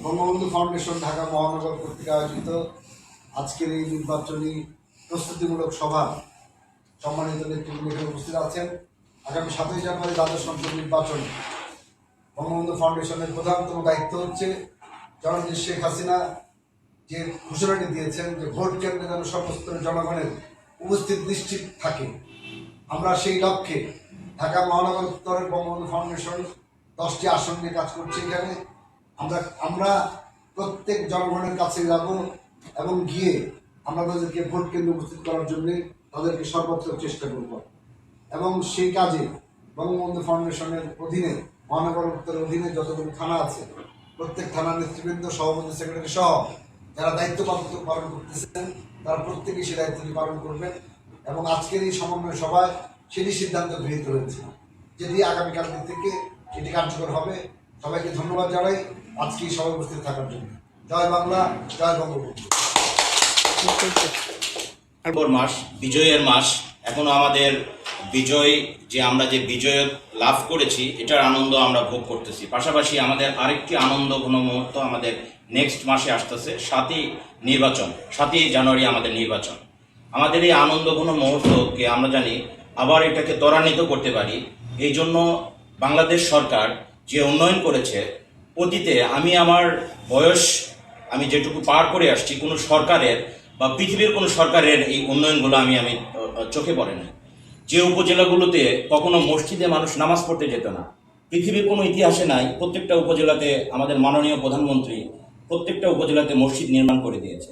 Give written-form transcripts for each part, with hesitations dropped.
Bangabandhu foundation Dhaka মহানগর কর্তৃক আয়োজিত আজকের এই নির্বাচনী প্রস্তুতিমূলক সভা সম্মানিত নেতৃবৃন্দ এখানে উপস্থিত আছেন। আগামী 7ই জানুয়ারি দ্বাদশ সংসদ নির্বাচন বঙ্গবন্ধু ফাউন্ডেশনের প্রধানতম দায়িত্ব হচ্ছে জননেত্রী শেখ হাসিনা যে ঘোষণাটি দিয়েছেন যে ভোট কেন্দ্রে যেন সর্বস্তরের জনগণের উপস্থিত নিশ্চিত থাকে। আমরা সেই লক্ষ্যে ঢাকা মহানগর উত্তরের বঙ্গবন্ধু ফাউন্ডেশন 10টি আসন নিয়ে কাজ করছি। এখানে আমরা প্রত্যেক জনগণের কাছে যাব এবং গিয়ে আমরা তাদেরকে ভোট কেন্দ্রে উপস্থিত করার জন্য তাদেরকে সর্বোচ্চ চেষ্টা করব এবং সেই কাজে বঙ্গবন্ধু ফাউন্ডেশনের অধীনে মহানগর উত্তরের অধীনে যতগুলো থানা আছে প্রত্যেক থানার নেতৃবৃন্দ, সভাপতি, সেক্রেটারি সহ যারা দায়িত্ব পালন করতেছেন তারা প্রত্যেকেই সেই দায়িত্বটি পালন করবেন এবং আজকের এই সমন্বয় সভায় সেটি সিদ্ধান্ত গৃহীত হয়েছে যেটি আগামীকাল থেকে এটি কার্যকর হবে। সবাইকে ধন্যবাদ জানাই আজকে এই সভায় উপস্থিত থাকার জন্য। জয় বাংলা, জয় বঙ্গবন্ধু। মাস, বিজয়ের মাস। এখনো আমাদের বিজয় আমরা যে বিজয় লাভ করেছি এটার আনন্দ আমরা ভোগ করতেছি। পাশাপাশি আমাদের আরেকটি আনন্দ ঘন মুহূর্ত আমাদের নেক্সট মাসে আসতেছে, 7ই জানুয়ারি আমাদের নির্বাচন। আমাদের এই আনন্দ ঘন মুহূর্তকে আমরা জানি আবার এটাকে ত্বরান্বিত করতে পারি। এই জন্য বাংলাদেশ সরকার যে উন্নয়ন করেছে অতীতে, আমার বয়স আমি যেটুকু পার করে আসছি, কোনো সরকারের বা পৃথিবীর কোনো সরকারের এই উন্নয়নগুলো আমি চোখে পড়ে না। যে উপজেলাগুলোতে কখনো মসজিদে মানুষ নামাজ পড়তে যেত না, পৃথিবীর কোনো ইতিহাসে নাই। প্রত্যেকটা উপজেলাতে আমাদের মাননীয় প্রধানমন্ত্রী প্রত্যেকটা উপজেলাতে মসজিদ নির্মাণ করে দিয়েছে।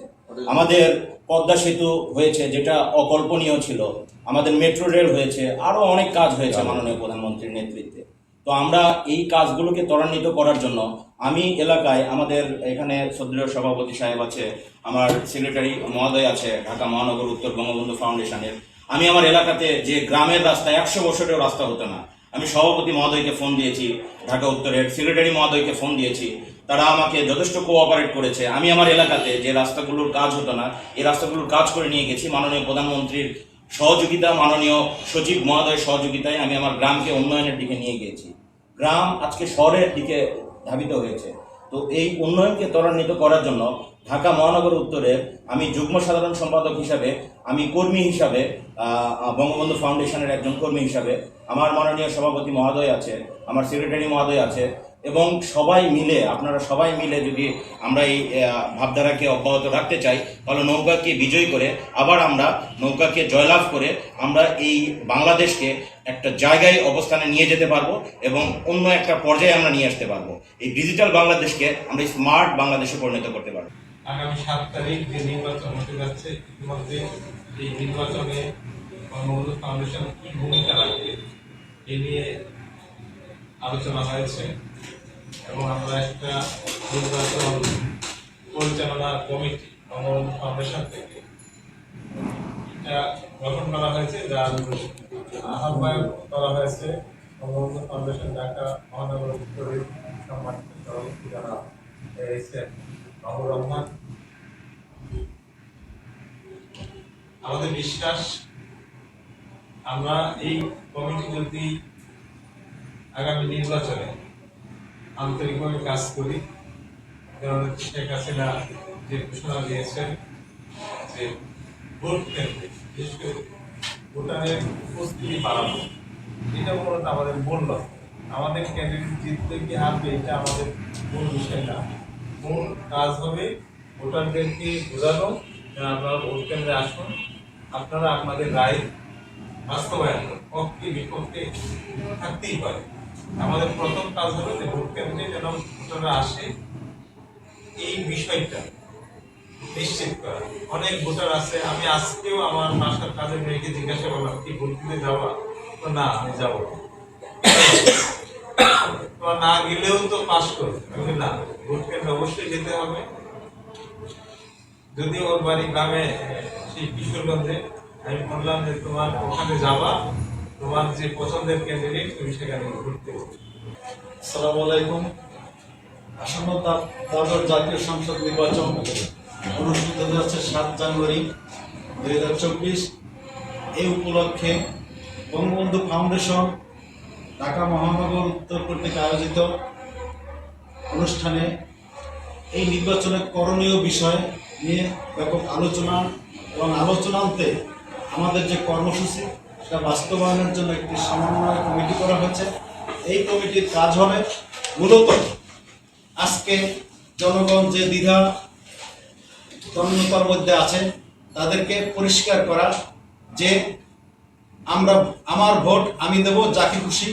আমাদের পদ্মা সেতু হয়েছে, যেটা অকল্পনীয় ছিল। আমাদের মেট্রো রেল হয়েছে, আরও অনেক কাজ হয়েছে মাননীয় প্রধানমন্ত্রীর নেতৃত্বে। তো আমরা এই কাজগুলোকে ত্বরান্বিত করার জন্য আমি এলাকায়, আমাদের এখানে শ্রদ্ধেয় সভাপতি সাহেব আছে, আমার সেক্রেটারি মহোদয় আছে ঢাকা মহানগর উত্তর বঙ্গবন্ধু ফাউন্ডেশনের। আমি আমার এলাকাতে যে গ্রামের রাস্তা 100 বছরেও রাস্তা হতো না, আমি সভাপতি মহোদয়কে ফোন দিয়েছি, ঢাকা উত্তরের সেক্রেটারি মহোদয়কে ফোন দিয়েছি, তারা আমাকে যথেষ্ট কোঅপারেট করেছে। আমি আমার এলাকাতে যে রাস্তাগুলোর কাজ হতো না, এই রাস্তাগুলোর কাজ করে নিয়ে গেছি। মাননীয় প্রধানমন্ত্রীর সহযোগিতা, মাননীয় সচিব মহোদয়ের সহযোগিতায় আমি আমার গ্রামকে উন্নয়নের দিকে নিয়ে গিয়েছি। গ্রাম আজকে শহরের দিকে ধাবিত হয়েছে। তো এই উন্নয়নকে ত্বরান্বিত করার জন্য ঢাকা মহানগর উত্তরের আমি যুগ্ম সাধারণ সম্পাদক হিসাবে, আমি কর্মী হিসাবে, বঙ্গবন্ধু ফাউন্ডেশনের একজন কর্মী হিসাবে, আমার মাননীয় সভাপতি মহোদয় আছে, আমার সেক্রেটারি মহোদয় আছে, এবং সবাই মিলে, আপনারা সবাই মিলে যদি আমরা এই ভাবধারাকে অব্যাহত রাখতে চাই, তাহলে নৌকাকে বিজয়ী করে আবার আমরা নৌকাকে জয়লাভ করে আমরা এই বাংলাদেশকে একটা জায়গায় অবস্থানে নিয়ে যেতে পারবো এবং অন্য একটা পর্যায়ে আমরা নিয়ে আসতে পারবো। এই ডিজিটাল বাংলাদেশকে আমরা স্মার্ট বাংলাদেশে পরিণত করতে পারবো। আগামী 7 তারিখ যে নির্বাচন হতে যাচ্ছে, ইতিমধ্যে এই নির্বাচনে বঙ্গবন্ধু ফাউন্ডেশন কি ভূমিকা রাখবে এ নিয়ে আলোচনা হয়েছে এবং আমরা একটা নির্বাচন পরিচালনা কমিটি বঙ্গবন্ধু ফাউন্ডেশন থেকে এটা গঠন করা হয়েছে, যার আহ্বায়ক করা হয়েছে বঙ্গবন্ধু ফাউন্ডেশন ঢাকা মহানগর উত্তরের সম্মানিত সভাপতি যারা এসেছেন মাহবুব রহমান। আমাদের বিশ্বাস, আমরা এই কমিটি যদি আগামী নির্বাচনে আন্তরিকভাবে কাজ করি, জননেত্রী শেখ হাসিনা যে ঘোষণা দিয়েছেন যে ভোট কেন্দ্রে বিশেষ করে ভোটারের উপস্থিতি বাড়ানো, এটা মূলত আমাদের মূল লক্ষ্য। আমাদের ক্যান্ডিডেট জিতবে কি হারবে এটা আমাদের মূল বিষয় না। মূল কাজ হবে ভোটারদেরকে বোঝানো যে আপনারা ভোট কেন্দ্রে আসুন, আপনারা আপনাদের রায় বাস্তবায়ন করুন, পক্ষে বিপক্ষে থাকতেই পারে। আমাদের প্রথম কাজ হলো যে ভোট কেন্দ্রে যেন ভোটাররা আসে, এই বিষয়টা নিশ্চিত করা। অনেক ভোটার আছে, আমি আজকেও আমার বাসার কাজের মেয়েকে জিজ্ঞাসা করলাম কি ভোট দিতে যাওয়া, তো না আমি যাবো তোমার না গেলেও তো পাস করবে না, ভোট কেন্দ্রে অবশ্যই যেতে হবে। যদি ওর বাড়ি গ্রামে সেই কিশোরগঞ্জে, আমি বললাম যে তোমার ওখানে যাবা, তোমার যে পছন্দের ক্যান্ডিডেট তুমি সেখানে ঘুরতে। আসসালামু আলাইকুম। আসন্ন দ্বাদশ জাতীয় সংসদ নির্বাচন অনুষ্ঠিত হতে যাচ্ছে 7 জানুয়ারি 2024। এই উপলক্ষে বঙ্গবন্ধু ফাউন্ডেশন ঢাকা মহানগর উত্তর কর্তৃক আয়োজিত অনুষ্ঠানে এই নির্বাচনের করণীয় বিষয় নিয়ে ব্যাপক আলোচনা এবং আলোচনান্তে আমাদের যে কর্মসূচি সেটা বাস্তবায়নের জন্য একটি সমন্বয় কমিটি করা হয়েছে। এই কমিটির কাজ হবে মূলত আজকে জনগণ যে দ্বিধা তন্ময়তার মধ্যে আছে তাদেরকে পরিষ্কার করা যে আমার ভোট আমি দেব, যাকে খুশি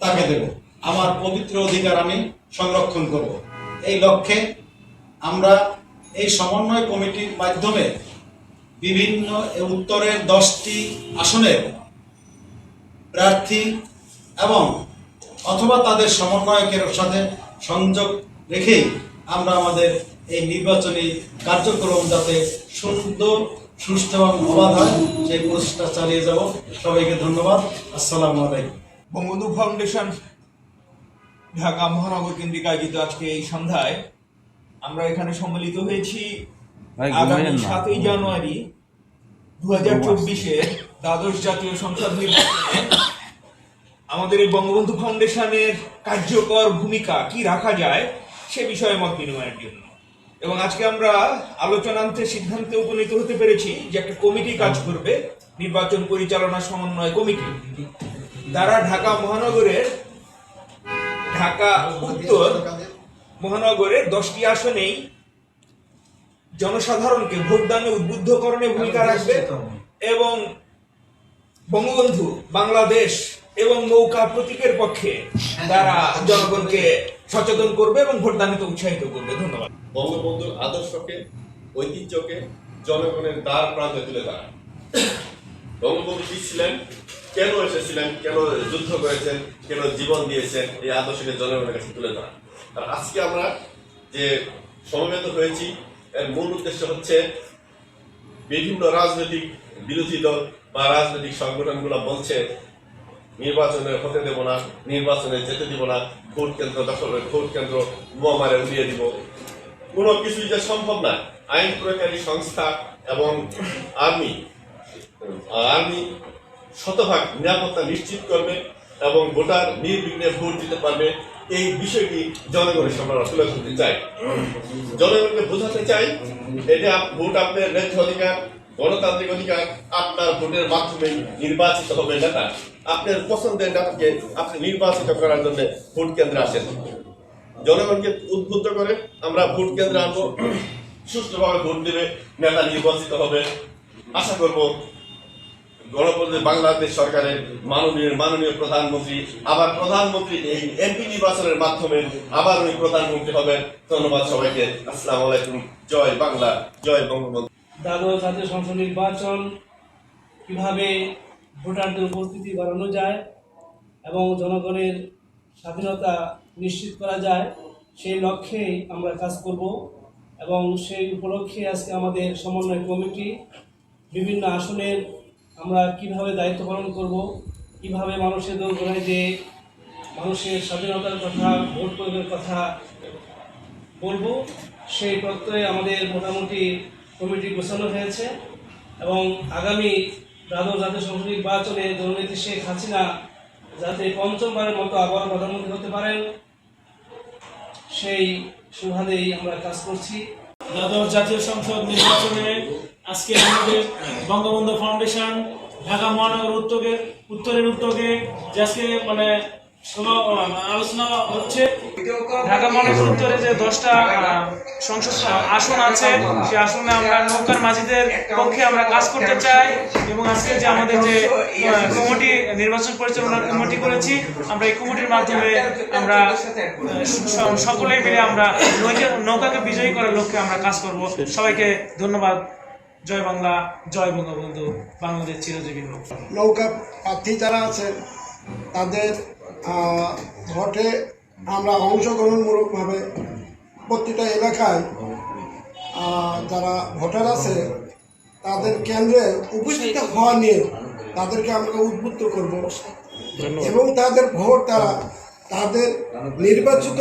তাকে দেব, আমার পবিত্র অধিকার আমি সংরক্ষণ করব। এই লক্ষ্যে আমরা এই সমন্বয় কমিটির মাধ্যমে বিভিন্ন উত্তরের 10টি আসনের প্রার্থী এবং অথবা তাদের সমন্বয়কের সাথে সংযোগ রেখেই আমরা আমাদের এই নির্বাচনী কার্যক্রম যাতে সুন্দর, সুস্থ এবং অবাধ হয় সেই প্রচেষ্টা চালিয়ে যাব। সবাইকে ধন্যবাদ। আসসালামু আলাইকুম। বঙ্গবন্ধু ফাউন্ডেশন ঢাকা মহানগর কেন্দ্রিক আয়োজিত আজকে এই সন্ধ্যায় আমরা এখানে সম্মিলিত হয়েছি আগামী 7ই জানুয়ারি 2024-এর দ্বাদশ জাতীয় সংসদ নির্বাচনে আমাদের এই বঙ্গবন্ধু ফাউন্ডেশনের কার্যকর ভূমিকা কি রাখা যায় সে বিষয়ে মত বিনিময়ের জন্য। এবং আজকে আমরা আলোচনান্তে সিদ্ধান্তে উপনীত হতে পেরেছি যে একটা কমিটি কাজ করবে, নির্বাচন পরিচালনা সমন্বয় কমিটি দ্বারা ঢাকা উত্তর মহানগরের 10টি আসনেই জনসাধারণকে ভোটদানে উদ্বুদ্ধকরণে ভূমিকা রাখবে এবং বঙ্গবন্ধু, বাংলাদেশ এবং নৌকা প্রতীকের পক্ষে তারা জনগণকে সচেতন করবে এবং ভোটদানিতে উৎসাহিত করবে। ধন্যবাদ। বঙ্গবন্ধুর আদর্শকে, ঐতিহ্যকে জনগণের দ্বার প্রান্তে তুলে ধরা। বঙ্গবন্ধু কি ছিলেন, কেন এসেছিলেন, কেন যুদ্ধ করেছেন, কেন জীবন দিয়েছেন, এই আদর্শকে জনগণের কাছে তুলে ধরা। আর আজকে আমরা যে সমবেত হয়েছি এর মূল উদ্দেশ্য হচ্ছে বিভিন্ন রাজনৈতিক বিরোধী দল বা রাজনৈতিক সংগঠনগুলো বলছে নির্বাচনে হতে দেব না, নির্বাচনে যেতে দিব না, ভোট কেন্দ্র দখল, ভোট কেন্দ্র বোমা মারে উড়িয়ে দিব। কোনো কিছুই যে সম্ভব না। আইন প্রয়োগকারী সংস্থা এবং আর্মি শতভাগ নিরাপত্তা নিশ্চিত করবে এবং ভোটার নির্বিঘ্নে ভোট দিতে পারবে। এই বিষয়টি জনগণের সামনে তুলে ধরতে চাই, জনগণকে বোঝাতে চাই এটা ভোট আপনার ন্যায্য অধিকার, গণতান্ত্রিক অধিকার। আপনার ভোটের মাধ্যমে নির্বাচিত হবে নেতা, আপনার পছন্দের নেতাকে আপনি নির্বাচিত করার জন্য ভোট কেন্দ্রে আসেন। জনগণকে উদ্বুদ্ধ করে আমরা ভোট কেন্দ্রে আনবো, সুষ্ঠুভাবে ভোট দেবে, নেতা নির্বাচিত হবে। আশা করব গণপ্রজাতন্ত্রী বাংলাদেশ সরকারের মাননীয় প্রধানমন্ত্রী আবার প্রধানমন্ত্রী এই এমপি নির্বাচনের মাধ্যমে আবার উনি প্রধানমন্ত্রী হবেন। ধন্যবাদ সবাইকে। আসসালামু আলাইকুম। জয় বাংলা, জয় বঙ্গবন্ধু। দ্বাদশ জাতীয় সংসদ নির্বাচন কিভাবে ভোটারদের উপস্থিতি বাড়ানো যায় এবং জনগণের স্বাধীনতা নিশ্চিত করা যায় সেই লক্ষ্যেই আমরা কাজ করব। এবং সেই উপলক্ষে আজকে আমাদের সমন্বয় কমিটি বিভিন্ন আসনের আমরা কিভাবে দায়িত্ব পালন করব, কিভাবে মানুষের দোরগোড়ায় যে মানুষের স্বাধীনতার কথা, ভোট প্রয়োগের কথা বলবো, সেই প্রত্যয়ে আমাদের মোটামুটি কমিটি গোছানো হয়েছে। এবং আগামী দ্বাদশ জাতীয় সংসদ নির্বাচনে জননেত্রী শেখ হাসিনা যাতে পঞ্চমবারের মতো আবার প্রধানমন্ত্রী হতে পারেন সেই সুবাদেই আমরা কাজ করছি। দ্বাদশ জাতীয় সংসদ নির্বাচনে আজকে আমাদের বঙ্গবন্ধু ফাউন্ডেশন ঢাকা মহানগর উত্তরের উদ্যোগে যে আজকে আলোচনা হচ্ছে ঢাকা মহানগর উত্তরে যে 10টা সংসদ আসন আছে সেই আসনে আমরা নৌকার মাঝিদের পক্ষে আমরা কাজ করতে চাই। এবং আজকে যে আমাদের যে কমিটি নির্বাচন পরিচালনার কমিটি করেছি, আমরা এই কমিটির মাধ্যমে আমরা সকলে মিলে আমরা নৌকাকে বিজয়ী করার লক্ষ্যে আমরা কাজ করব। সবাইকে ধন্যবাদ। জয় বাংলা, জয় বঙ্গবন্ধু, বাংলাদেশ চিরজীবী হোক। নৌকা প্রার্থী যারা আছেন তাদের ভোটে আমরা অংশগ্রহণমূলকভাবে প্রতিটা এলাকায় যারা ভোটার আছে তাদের কেন্দ্রে উপস্থিত হওয়া নিয়ে তাদেরকে আমরা উদ্বুদ্ধ করব এবং তাদের ভোট তাদের নির্বাচিত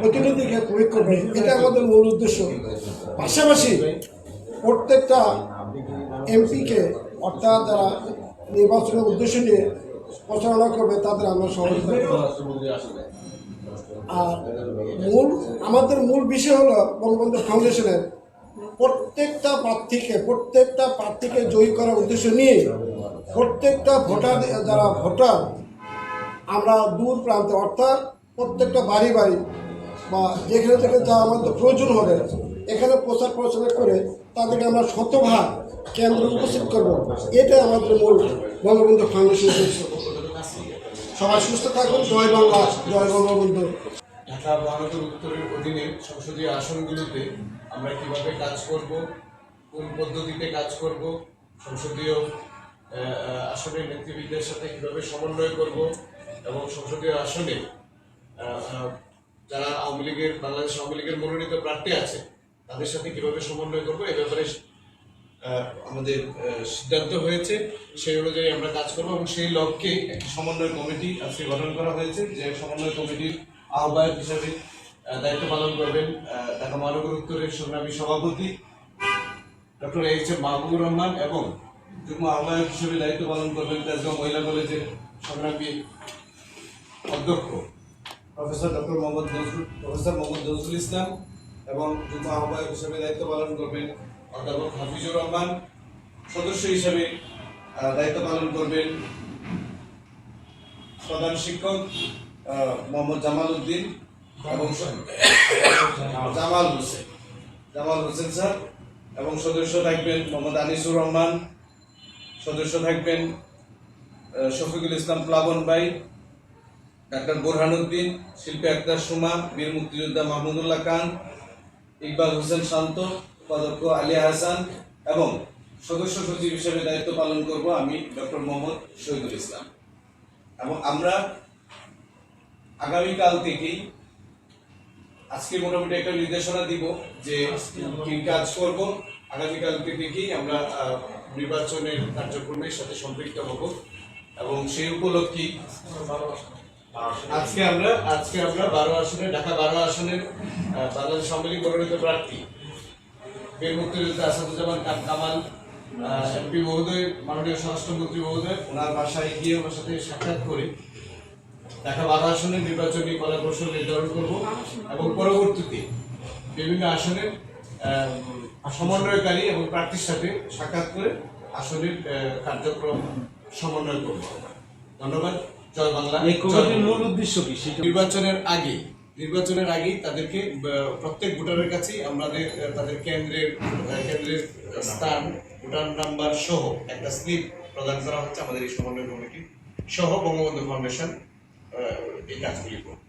প্রতিনিধিকে প্রয়োগ করবে। এটা আমাদের মূল উদ্দেশ্য। পাশাপাশি প্রত্যেকটা এমপিকে অর্থাৎ যারা নির্বাচনের উদ্দেশ্য নিয়ে প্রচারণা করবে তাদের আমরা সহযোগিতা করব। আর আমাদের মূল বিষয় হলো বঙ্গবন্ধু ফাউন্ডেশনের প্রত্যেকটা প্রার্থীকে জয়ী করার উদ্দেশ্য নিয়ে প্রত্যেকটা ভোটার আমরা দূর প্রান্তে অর্থাৎ প্রত্যেকটা বাড়ি বা যেখানে যা আমাদের প্রয়োজন হবে এখানে প্রচার প্রচার করে তাদেরকে আমরা শতভাগ কেন্দ্রে উপস্থিত করব। এটাই আমাদের মূল বঙ্গবন্ধু ফাউন্ডেশন। সবাই সুস্থ থাকুন। জয় বাংলা, জয় বঙ্গবন্ধু। ঢাকা মহানগর উত্তরের অধীনে সংসদীয় আসনগুলোতে আমরা কিভাবে কাজ করব, কোন পদ্ধতিতে কাজ করব, সংসদীয় আসনের নেতৃবৃন্দের সাথে কিভাবে সমন্বয় করব এবং সংসদীয় আসনে যারা বাংলাদেশ আওয়ামী লীগের মনোনীত প্রার্থী আছে তাদের সাথে কিভাবে সমন্বয় করব, এ ব্যাপারে আমাদের সিদ্ধান্ত হয়েছে। সেই অনুযায়ী আমরা কাজ করব এবং সেই লক্ষ্যে একটি সমন্বয় কমিটি আজকে গঠন করা হয়েছে, যে সমন্বয় কমিটির আহ্বায়ক হিসাবে দায়িত্ব পালন করবেন ঢাকা মহানগর উত্তরের সংগ্রামী সভাপতি ডক্টর এইচ.এম. মাহবুবুর রহমান এবং যুগ্ম আহ্বায়ক হিসেবে দায়িত্ব পালন করবেন তেজগাঁও মহিলা কলেজের সংগ্রামী অধ্যক্ষ প্রফেসর মোহাম্মদ নজরুল ইসলাম এবং যুগ্ম আহ্বায়ক হিসেবে দায়িত্ব পালন করবেন অধ্যাপক হাফিজুর রহমান। সদস্য হিসেবে দায়িত্ব পালন করবেন প্রধান শিক্ষক মোহাম্মদ জামাল উদ্দিন এবং জামাল হোসেন স্যার, এবং সদস্য থাকবেন মোহাম্মদ আনিসুর রহমান, সদস্য থাকবেন শফিকুল ইসলাম প্লাবন ভাই, ডাক্তার বোরহানুদ্দিন, শিল্পী আক্তার সুমা, বীর মুক্তিযোদ্ধা মাহমুদুল্লাহ খান, ইকবাল হোসেন শান্ত, উপাধ্যক্ষ আলিয়া হাসান এবং সদস্য সচিব হিসেবে দায়িত্ব পালন করব আমি ডক্টর মোহাম্মদ শহীদুল ইসলাম। এবং আমরা আগামীকাল থেকেই আজকে মোটামুটি একটা নির্দেশনা দিব যে কি কাজ করব। আগামীকাল থেকেই আমরা নির্বাচনের কার্যক্রমের সাথে সম্পৃক্ত হব এবং সেই উপলক্ষে আজকে আমরা 12 আসনে ঢাকা 12 আসনের বাংলাদেশ আওয়ামী লীগ মনোনীত প্রার্থী বীর মুক্তিযোদ্ধা আসাদুজ্জামান কামাল এমপি মহোদয়, মাননীয় স্বরাষ্ট্রমন্ত্রী মহোদয়, ওনার বাসায় গিয়ে ওনার সাথে সাক্ষাৎ করে ঢাকা 12 আসনের নির্বাচনী কলাকৌশল নির্ধারণ করব এবং পরবর্তীতে বিভিন্ন আসনের সমন্বয়কারী এবং প্রার্থীর সাথে সাক্ষাৎ করে আসনের কার্যক্রম সমন্বয় করব। ধন্যবাদ। জয় বাংলা। এই কমিটির মূল উদ্দেশ্য কি? নির্বাচনের আগেই তাদেরকে প্রত্যেক ভোটারের কাছেই তাদের কেন্দ্রের স্থান, ভোটার নাম্বার সহ একটা স্লিপ প্রদান করা হচ্ছে আমাদের এই সমন্বয় কমিটি সহ বঙ্গবন্ধু ফাউন্ডেশন এই কাজগুলি করবে।